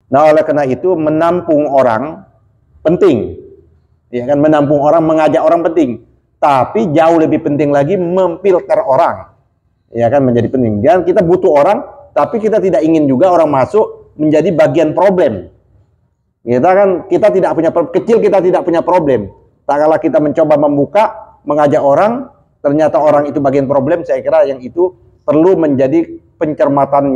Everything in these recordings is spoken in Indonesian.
Nah, oleh karena itu menampung orang penting, ya kan, menampung orang, mengajak orang penting. Tapi jauh lebih penting lagi memfilter orang, ya kan, menjadi penting. Dan kita butuh orang, tapi kita tidak ingin juga orang masuk menjadi bagian problem. Kita tidak punya kecil, kita tidak punya problem. Tak kala kita mencoba membuka, mengajak orang, ternyata orang itu bagian problem. Saya kira yang itu perlu menjadi pencermatan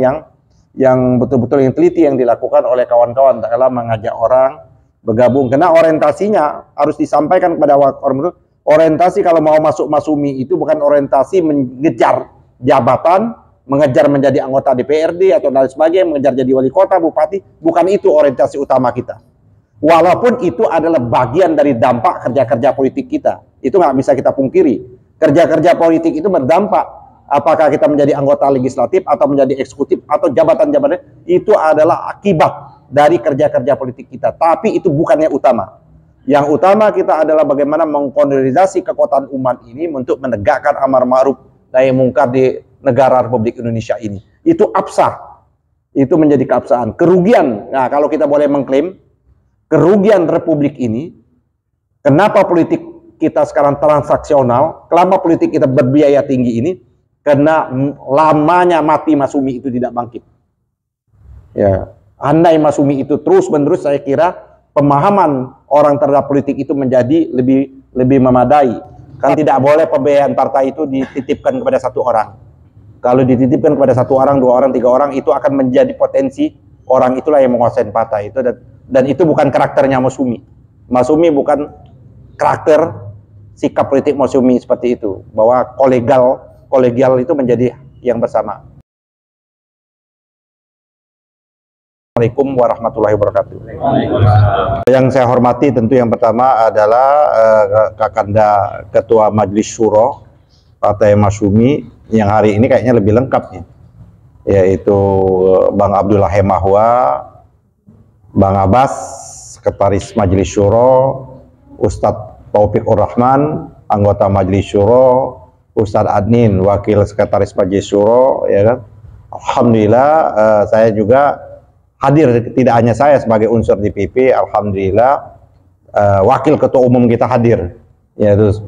yang betul-betul yang teliti yang dilakukan oleh kawan-kawan tak kalah mengajak orang bergabung, karena orientasinya harus disampaikan kepada orang. Orientasi kalau mau masuk Masumi itu bukan orientasi mengejar jabatan, mengejar menjadi anggota DPRD atau dan sebagainya, mengejar jadi wali kota, bupati, bukan itu orientasi utama kita. Walaupun itu adalah bagian dari dampak kerja-kerja politik kita, itu nggak bisa kita pungkiri. Kerja-kerja politik itu berdampak. Apakah kita menjadi anggota legislatif atau menjadi eksekutif atau jabatan-jabatan, itu adalah akibat dari kerja-kerja politik kita. Tapi itu bukannya utama. Yang utama kita adalah bagaimana mengkonsolidasi kekuatan umat ini untuk menegakkan amar ma'ruf nahi mungkar di negara Republik Indonesia ini. Itu absah. Itu menjadi keabsahan. Kerugian, nah kalau kita boleh mengklaim, kerugian Republik ini, kenapa politik kita sekarang transaksional, kelama politik kita berbiaya tinggi ini, karena lamanya mati Masumi itu tidak bangkit. Ya, andai Masumi itu terus-menerus, saya kira pemahaman orang terhadap politik itu menjadi lebih memadai. Kan tidak boleh pembiayaan partai itu dititipkan kepada satu orang. Kalau dititipkan kepada satu orang, dua orang, tiga orang, itu akan menjadi potensi orang itulah yang menguasai partai itu, dan itu bukan karakternya Masumi. Masumi bukan karakter sikap politik Masumi seperti itu, bahwa kolegial itu menjadi yang bersama. Assalamualaikum warahmatullahi wabarakatuh. Yang saya hormati tentu yang pertama adalah Kakanda Ketua Majelis Syuro Partai Masumi yang hari ini kayaknya lebih lengkap nih, yaitu Bang Abdullah Hemahwa, Bang Abbas Sekretaris Majelis Syuro, Ustadz Taufikur Rahman anggota Majelis Syuro, Ustadz Adnin, Wakil Sekretaris Majelis Syuro, ya kan. Alhamdulillah saya juga hadir, tidak hanya saya sebagai unsur DPP, alhamdulillah Wakil Ketua Umum kita hadir, yaitu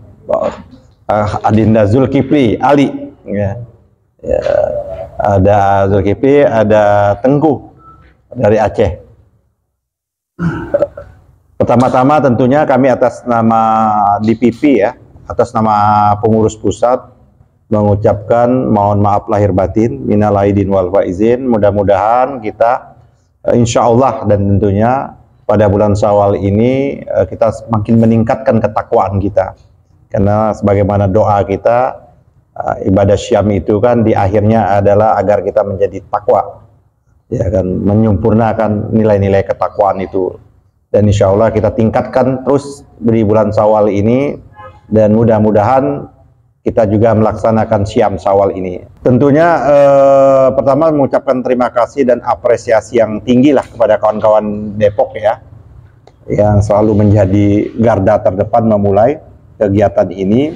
Adinda Zulkifli Ali, ya. Ada Zulkifli, ada Tengku dari Aceh. Pertama-tama tentunya kami atas nama DPP, ya, atas nama pengurus pusat mengucapkan mohon maaf lahir batin, minal aidin wal faizin. Mudah-mudahan kita insya Allah dan tentunya pada bulan Syawal ini kita semakin meningkatkan ketakwaan kita, karena sebagaimana doa kita, ibadah syam itu kan di akhirnya adalah agar kita menjadi takwa, ya kan, menyempurnakan nilai-nilai ketakwaan itu, dan insya Allah kita tingkatkan terus di bulan Syawal ini. Dan mudah-mudahan kita juga melaksanakan Syam Syawal ini. Tentunya pertama mengucapkan terima kasih dan apresiasi yang tinggi lah kepada kawan-kawan Depok, ya, yang selalu menjadi garda terdepan memulai kegiatan ini.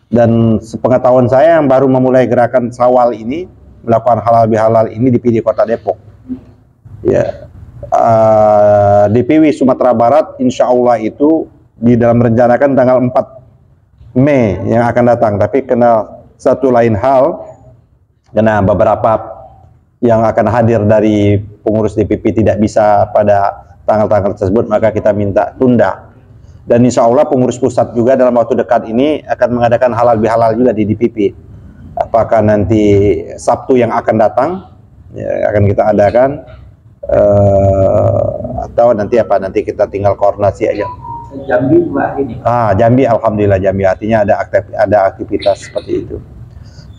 Dan sepengetahuan saya yang baru memulai gerakan Syawal ini, melakukan halal bihalal ini di PD Kota Depok, ya. DPW Sumatera Barat insya Allah itu di dalam merencanakan tanggal 4 Mei yang akan datang, tapi kena satu lain hal, karena beberapa yang akan hadir dari pengurus DPP tidak bisa pada tanggal-tanggal tersebut, maka kita minta tunda. Dan insya Allah pengurus pusat juga dalam waktu dekat ini akan mengadakan halal bihalal juga di DPP. Apakah nanti Sabtu yang akan datang, ya, akan kita adakan, atau nanti apa, nanti kita tinggal koordinasi aja. Jambi juga ini. Jambi, alhamdulillah Jambi, artinya ada aktivitas seperti itu.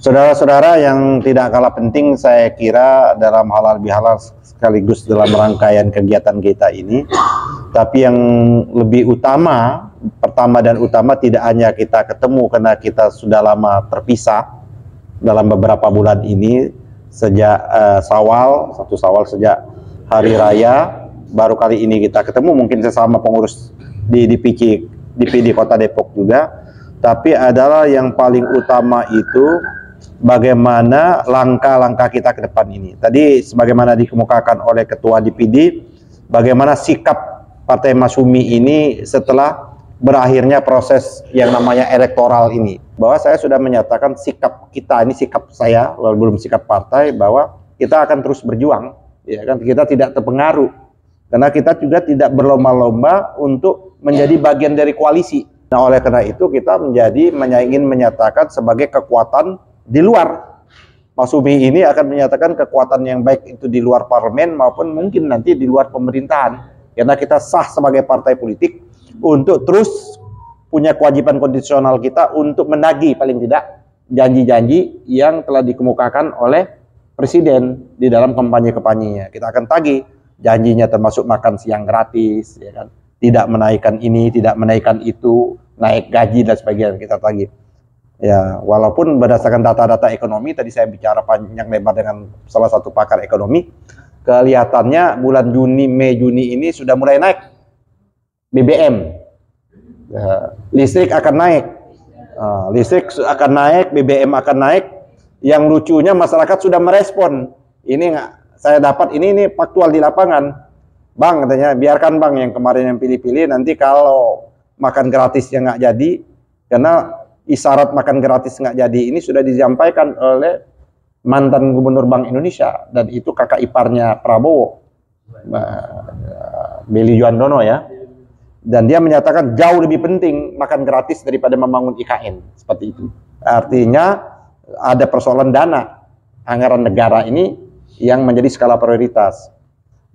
Saudara-saudara yang tidak kalah penting, saya kira dalam halal bihalal sekaligus dalam rangkaian kegiatan kita ini, tapi yang lebih utama, pertama dan utama, tidak hanya kita ketemu karena kita sudah lama terpisah dalam beberapa bulan ini, sejak satu Syawal sejak hari raya, baru kali ini kita ketemu, mungkin sesama pengurus di DPD Kota Depok juga, tapi adalah yang paling utama itu bagaimana langkah-langkah kita ke depan ini. Tadi sebagaimana dikemukakan oleh Ketua DPD, bagaimana sikap Partai Masyumi ini setelah berakhirnya proses yang namanya elektoral ini. Bahwa saya sudah menyatakan sikap kita, ini sikap saya, lalu belum sikap partai, bahwa kita akan terus berjuang, ya kan? Kita tidak terpengaruh, karena kita juga tidak berlomba-lomba untuk menjadi bagian dari koalisi. Nah, oleh karena itu kita ingin menyatakan sebagai kekuatan di luar. Masyumi ini akan menyatakan kekuatan yang baik itu di luar parlemen maupun mungkin nanti di luar pemerintahan. Karena kita sah sebagai partai politik untuk terus punya kewajiban konstitusional kita untuk menagih paling tidak janji-janji yang telah dikemukakan oleh Presiden di dalam kampanye-kampanyenya. Kita akan tagih janjinya, termasuk makan siang gratis, ya kan? Tidak menaikkan ini, tidak menaikkan itu, naik gaji dan sebagainya, kita tagih. Ya, walaupun berdasarkan data-data ekonomi, tadi saya bicara panjang lebar dengan salah satu pakar ekonomi, kelihatannya bulan Mei Juni ini sudah mulai naik BBM. Ya, listrik akan naik, BBM akan naik. Yang lucunya masyarakat sudah merespon. Ini saya dapat ini faktual di lapangan. Bang, katanya, biarkan bang yang kemarin yang pilih-pilih, nanti kalau makan gratis yang nggak jadi, karena isyarat makan gratis nggak jadi ini sudah disampaikan oleh mantan gubernur Bank Indonesia, dan itu kakak iparnya Prabowo, Billy Johandono ya, dan dia menyatakan jauh lebih penting makan gratis daripada membangun IKN, seperti itu. Artinya ada persoalan dana anggaran negara ini yang menjadi skala prioritas.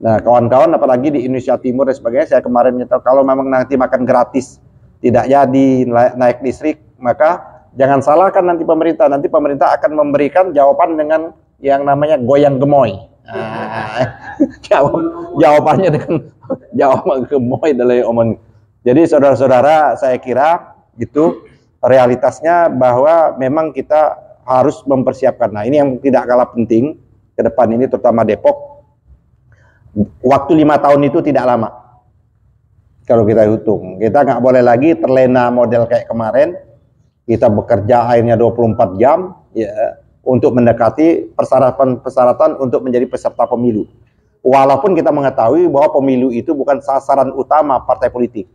Nah, kawan-kawan apalagi di Indonesia Timur dan sebagainya, saya kemarin nyetel kalau memang nanti makan gratis tidak jadi naik listrik, maka jangan salahkan nanti pemerintah akan memberikan jawaban dengan yang namanya goyang gemoy. Jawabannya dengan jawaban gemoy dari omong. Jadi saudara-saudara, saya kira itu realitasnya bahwa memang kita harus mempersiapkan. Nah, ini yang tidak kalah penting ke depan ini, terutama Depok. Waktu 5 tahun itu tidak lama. Kalau kita hitung, kita nggak boleh lagi terlena model kayak kemarin. Kita bekerja akhirnya 24 jam ya untuk mendekati persyaratan untuk menjadi peserta pemilu. Walaupun kita mengetahui bahwa pemilu itu bukan sasaran utama partai politik.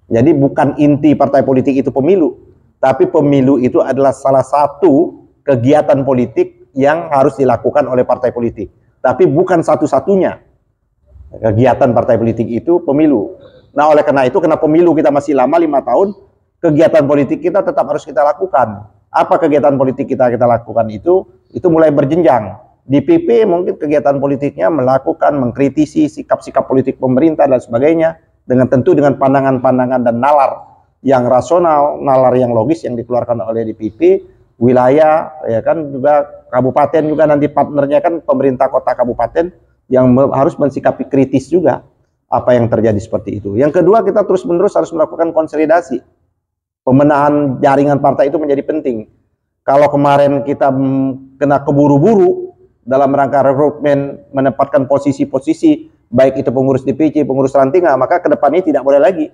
Jadi bukan inti partai politik itu pemilu, tapi pemilu itu adalah salah satu kegiatan politik yang harus dilakukan oleh partai politik. Tapi bukan satu-satunya kegiatan partai politik itu pemilu. Nah, oleh karena itu, karena pemilu kita masih lama 5 tahun, kegiatan politik kita tetap harus kita lakukan. Apa kegiatan politik kita lakukan itu mulai berjenjang. Di PP mungkin kegiatan politiknya melakukan, mengkritisi sikap-sikap politik pemerintah dan sebagainya, tentu dengan pandangan-pandangan dan nalar yang rasional, nalar yang logis yang dikeluarkan oleh DPP, wilayah, ya kan, juga kabupaten juga nanti partnernya kan pemerintah kota kabupaten yang harus mensikapi kritis juga apa yang terjadi seperti itu. Yang kedua, kita terus-menerus harus melakukan konsolidasi. Pemenahan jaringan partai itu menjadi penting. Kalau kemarin kita kena keburu-buru dalam rangka rekrutmen, menempatkan posisi-posisi, baik itu pengurus DPC, pengurus ranting, maka ke depannya tidak boleh lagi.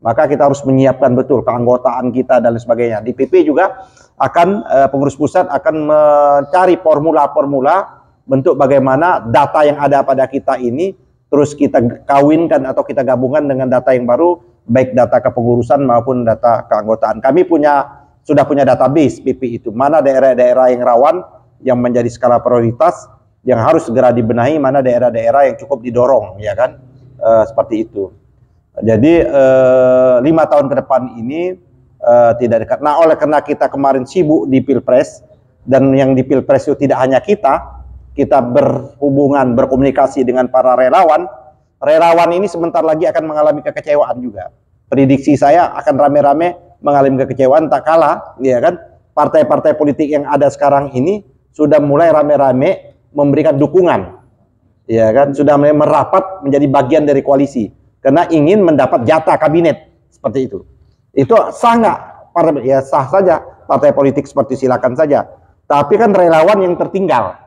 Maka kita harus menyiapkan betul keanggotaan kita dan sebagainya. DPP juga akan, pengurus pusat akan mencari formula-formula bentuk bagaimana data yang ada pada kita ini terus kita kawinkan atau kita gabungkan dengan data yang baru, baik data kepengurusan maupun data keanggotaan. Kami sudah punya database PP itu, mana daerah-daerah yang rawan, yang menjadi skala prioritas, yang harus segera dibenahi, mana daerah-daerah yang cukup didorong, ya kan, seperti itu. Jadi 5 tahun ke depan ini tidak dekat. Nah, oleh karena kita kemarin sibuk di Pilpres, dan yang di Pilpres itu tidak hanya kita berhubungan, berkomunikasi dengan para relawan. Relawan ini sebentar lagi akan mengalami kekecewaan juga. Prediksi saya akan rame-rame mengalami kekecewaan, tak kalah, ya kan, partai-partai politik yang ada sekarang ini sudah mulai rame-rame memberikan dukungan, ya kan, sudah mulai merapat menjadi bagian dari koalisi karena ingin mendapat jatah kabinet seperti itu. Itu sah nggak? Ya sah saja, partai politik seperti silakan saja. Tapi kan relawan yang tertinggal.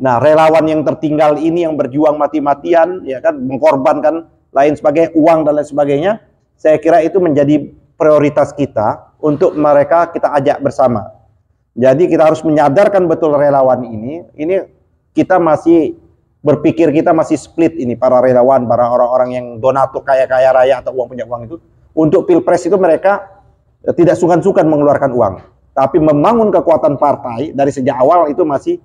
Nah, relawan yang tertinggal ini yang berjuang mati-matian, ya kan, mengorbankan lain sebagainya, uang dan lain sebagainya, saya kira itu menjadi prioritas kita untuk mereka kita ajak bersama. Jadi kita harus menyadarkan betul relawan ini kita masih berpikir kita masih split ini, para relawan, para orang-orang yang donatur kaya-kaya raya atau punya uang itu. Untuk pilpres itu mereka tidak sungkan-sungkan mengeluarkan uang. Tapi membangun kekuatan partai dari sejak awal itu masih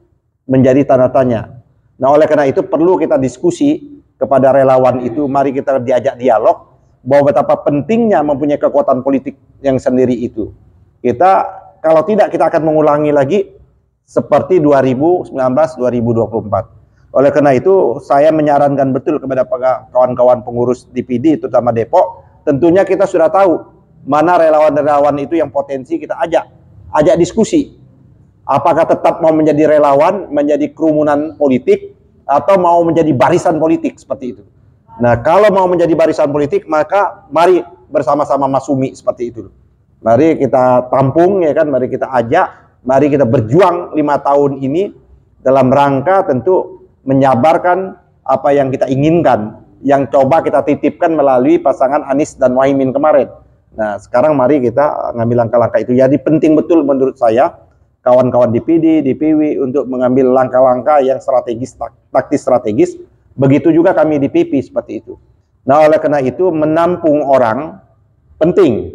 menjadi tanda tanya. Nah, oleh karena itu perlu kita diskusi kepada relawan itu, mari kita diajak dialog bahwa betapa pentingnya mempunyai kekuatan politik yang sendiri itu. Kita kalau tidak kita akan mengulangi lagi seperti 2019-2024. Oleh karena itu saya menyarankan betul kepada kawan-kawan pengurus DPD terutama Depok, tentunya kita sudah tahu mana relawan-relawan itu yang potensi kita ajak diskusi. Apakah tetap mau menjadi relawan, menjadi kerumunan politik, atau mau menjadi barisan politik seperti itu. Nah, kalau mau menjadi barisan politik, maka mari bersama-sama masumi seperti itu. Mari kita tampung, ya kan? Mari kita ajak, mari kita berjuang 5 tahun ini dalam rangka tentu menyabarkan apa yang kita inginkan, yang coba kita titipkan melalui pasangan Anies dan Muhaimin kemarin. Nah, sekarang mari kita ngambil langkah-langkah itu. Jadi penting betul menurut saya kawan-kawan DPD, DPW untuk mengambil langkah-langkah yang strategis, taktis strategis. Begitu juga kami di PP seperti itu. Nah, oleh karena itu menampung orang penting.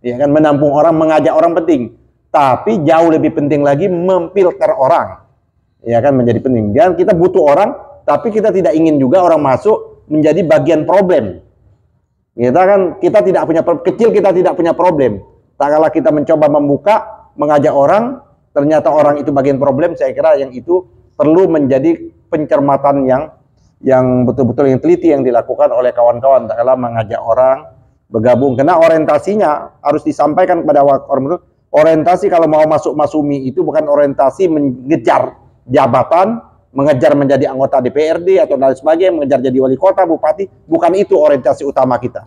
Ya kan, menampung orang, mengajak orang penting. Tapi jauh lebih penting lagi memfilter orang. Ya kan, menjadi penting. Dan kita butuh orang, tapi kita tidak ingin juga orang masuk menjadi bagian problem. Kita tidak punya kecil, kita tidak punya problem. Tak kala kita mencoba membuka, mengajak orang, ternyata orang itu bagian problem. Saya kira yang itu perlu menjadi pencermatan yang betul-betul yang teliti yang dilakukan oleh kawan-kawan. Tak kala mengajak orang bergabung, karena orientasinya harus disampaikan kepada orang itu. Orientasi kalau mau masuk masumi itu bukan orientasi mengejar jabatan, mengejar menjadi anggota DPRD atau dan sebagainya, mengejar jadi wali kota, bupati, bukan itu orientasi utama kita.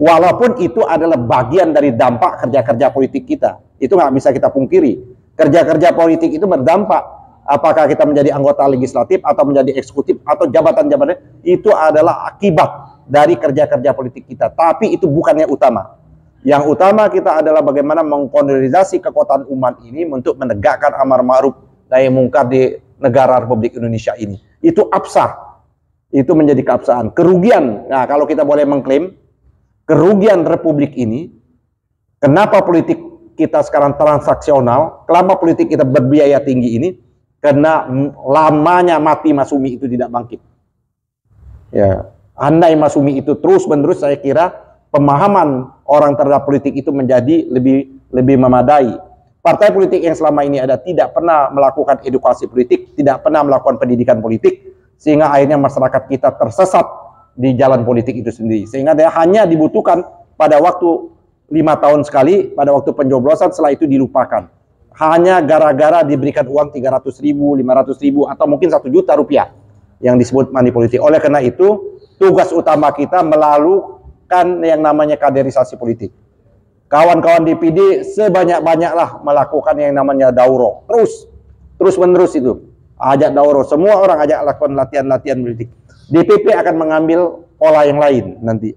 Walaupun itu adalah bagian dari dampak kerja-kerja politik kita, itu nggak bisa kita pungkiri. Kerja-kerja politik itu berdampak, apakah kita menjadi anggota legislatif atau menjadi eksekutif atau jabatan-jabatan, itu adalah akibat dari kerja-kerja politik kita. Tapi itu bukannya utama. Yang utama kita adalah bagaimana mengkonsolidasi kekuatan umat ini untuk menegakkan amar ma'ruf nahi mungkar di negara Republik Indonesia ini. Itu absah. Itu menjadi keabsahan. Kerugian, nah kalau kita boleh mengklaim, kerugian Republik ini, kenapa politik kita sekarang transaksional, kelama politik kita berbiaya tinggi ini, karena lamanya mati masumi itu tidak bangkit. Ya, andai masumi itu terus-menerus, saya kira pemahaman orang terhadap politik itu menjadi lebih memadai. Partai politik yang selama ini ada tidak pernah melakukan edukasi politik, tidak pernah melakukan pendidikan politik, sehingga akhirnya masyarakat kita tersesat di jalan politik itu sendiri. Sehingga dia hanya dibutuhkan pada waktu 5 tahun sekali, pada waktu pencoblosan, setelah itu dilupakan. Hanya gara-gara diberikan uang 300.000, 500.000, atau mungkin 1 juta rupiah yang disebut money politik. Oleh karena itu, tugas utama kita melakukan yang namanya kaderisasi politik. Kawan-kawan DPD sebanyak-banyaklah melakukan yang namanya dauro. Terus menerus itu. Ajak dauro. Semua orang ajak lakukan latihan-latihan politik. DPP akan mengambil pola yang lain nanti.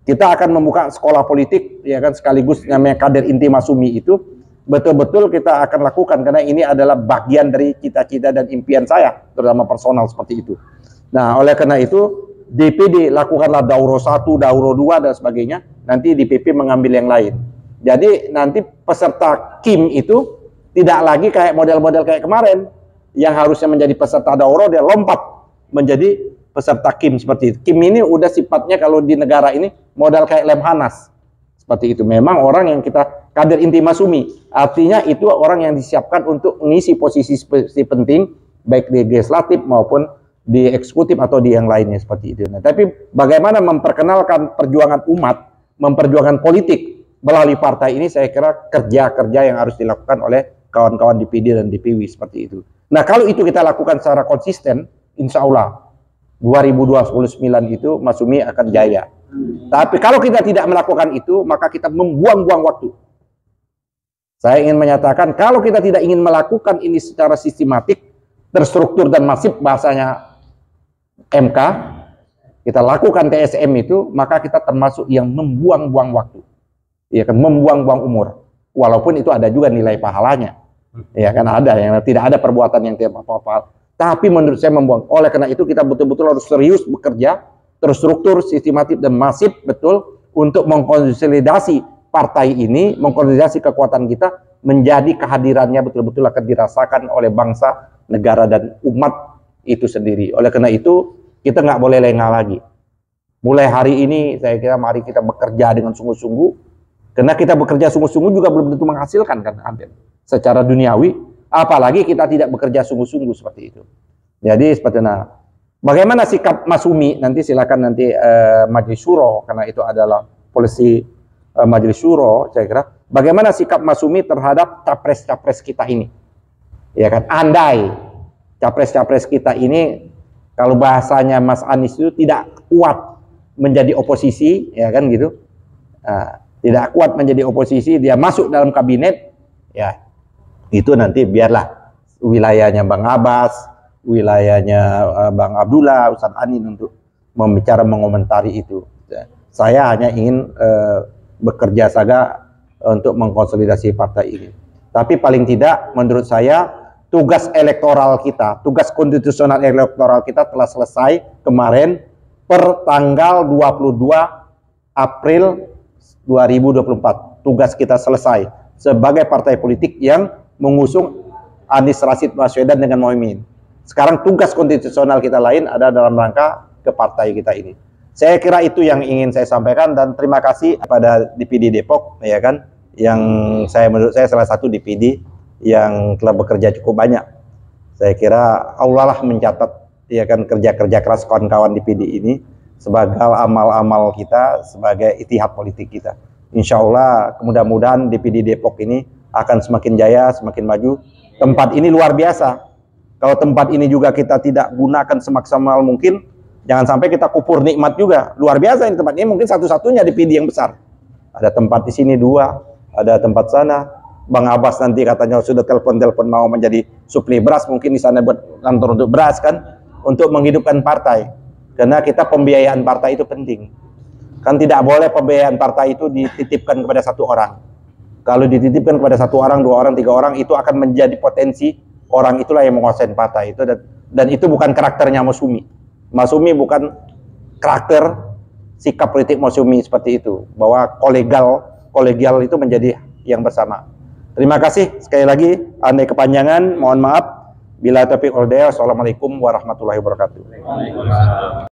Kita akan membuka sekolah politik, ya kan, sekaligus namanya kader inti masumi itu. Betul-betul kita akan lakukan, karena ini adalah bagian dari cita-cita dan impian saya, terutama personal seperti itu. Nah, oleh karena itu, DPD lakukanlah dauro 1, dauro 2, dan sebagainya. Nanti DPP mengambil yang lain. Jadi nanti peserta KIM itu tidak lagi kayak model-model kayak kemarin, yang harusnya menjadi peserta dauro, dia lompat menjadi peserta KIM seperti itu. KIM ini udah sifatnya kalau di negara ini modal kayak Lemhanas. Seperti itu. Memang orang yang kita kader inti masumi. Artinya itu orang yang disiapkan untuk mengisi posisi penting, baik di legislatif maupun di eksekutif atau di yang lainnya seperti itu. Nah, tapi bagaimana memperkenalkan perjuangan umat, memperjuangkan politik melalui partai ini, saya kira kerja-kerja yang harus dilakukan oleh kawan-kawan DPD dan DPW seperti itu. Nah, kalau itu kita lakukan secara konsisten, insya Allah 2029 itu Masumi akan jaya. Tapi kalau kita tidak melakukan itu, maka kita membuang-buang waktu. Saya ingin menyatakan, kalau kita tidak ingin melakukan ini secara sistematik, terstruktur dan masif, bahasanya MK, kita lakukan TSM itu, maka kita termasuk yang membuang-buang waktu. Ya kan, membuang-buang umur. Walaupun itu ada juga nilai pahalanya. Ya kan, ada yang tidak ada perbuatan yang tidak apa-apa. Tapi menurut saya membuang. Oleh karena itu kita betul-betul harus serius bekerja, terstruktur, sistematis dan masif betul untuk mengkonsolidasi partai ini, mengkonsolidasi kekuatan kita menjadi kehadirannya betul-betul akan dirasakan oleh bangsa, negara dan umat itu sendiri. Oleh karena itu kita nggak boleh lengah lagi. Mulai hari ini saya kira mari kita bekerja dengan sungguh-sungguh, karena kita bekerja sungguh-sungguh juga belum tentu menghasilkan kan hampir secara duniawi. Apalagi kita tidak bekerja sungguh-sungguh seperti itu. Jadi seperti bagaimana sikap Mas Umi? Nanti silakan nanti Majelis Syuro, karena itu adalah polisi Majelis Syuro, saya kira. Bagaimana sikap Mas Umi terhadap capres-capres kita ini? Ya kan, andai capres-capres kita ini, kalau bahasanya Mas Anies itu tidak kuat menjadi oposisi, ya kan gitu. Tidak kuat menjadi oposisi, dia masuk dalam kabinet, ya. Itu nanti biarlah wilayahnya Bang Abbas, wilayahnya Bang Abdullah, Ustadz Anin untuk mengomentari itu. Saya hanya ingin bekerja saja untuk mengkonsolidasi partai ini. Tapi paling tidak menurut saya tugas elektoral kita, tugas konstitusional elektoral kita telah selesai kemarin per tanggal 22 April 2024. Tugas kita selesai sebagai partai politik yang mengusung Anies Rashid Baswedan dengan Mohaimin. Sekarang tugas konstitusional kita lain ada dalam rangka ke partai kita ini. Saya kira itu yang ingin saya sampaikan dan terima kasih kepada DPD Depok, ya kan, yang menurut saya salah satu DPD yang telah bekerja cukup banyak. Saya kira Allah lah mencatat, ya kan, kerja-kerja keras kawan-kawan DPD ini sebagai amal-amal kita, sebagai itihad politik kita. Insya Allah mudah-mudahan DPD Depok ini akan semakin jaya, semakin maju. Tempat ini luar biasa. Kalau tempat ini juga kita tidak gunakan semaksimal mungkin, jangan sampai kita kupur nikmat juga. Luar biasa ini tempat ini, mungkin satu-satunya DPD yang besar. Ada tempat di sini 2, ada tempat sana. Bang Abbas nanti katanya sudah telepon-telepon mau menjadi supli beras, mungkin di sana buat kantor untuk beras kan, untuk menghidupkan partai. Karena kita pembiayaan partai itu penting. Kan tidak boleh pembiayaan partai itu dititipkan kepada satu orang. Kalau dititipkan kepada 1 orang, 2 orang, 3 orang, itu akan menjadi potensi orang itulah yang menguasai partai itu, dan itu bukan karakternya Mas Umi. Mas Umi bukan karakter sikap politik Mas Umi seperti itu, bahwa kolegial itu menjadi yang bersama. Terima kasih sekali lagi, andai kepanjangan, mohon maaf. Bila taufiq wal hidayah, wassalamualaikum warahmatullahi wabarakatuh.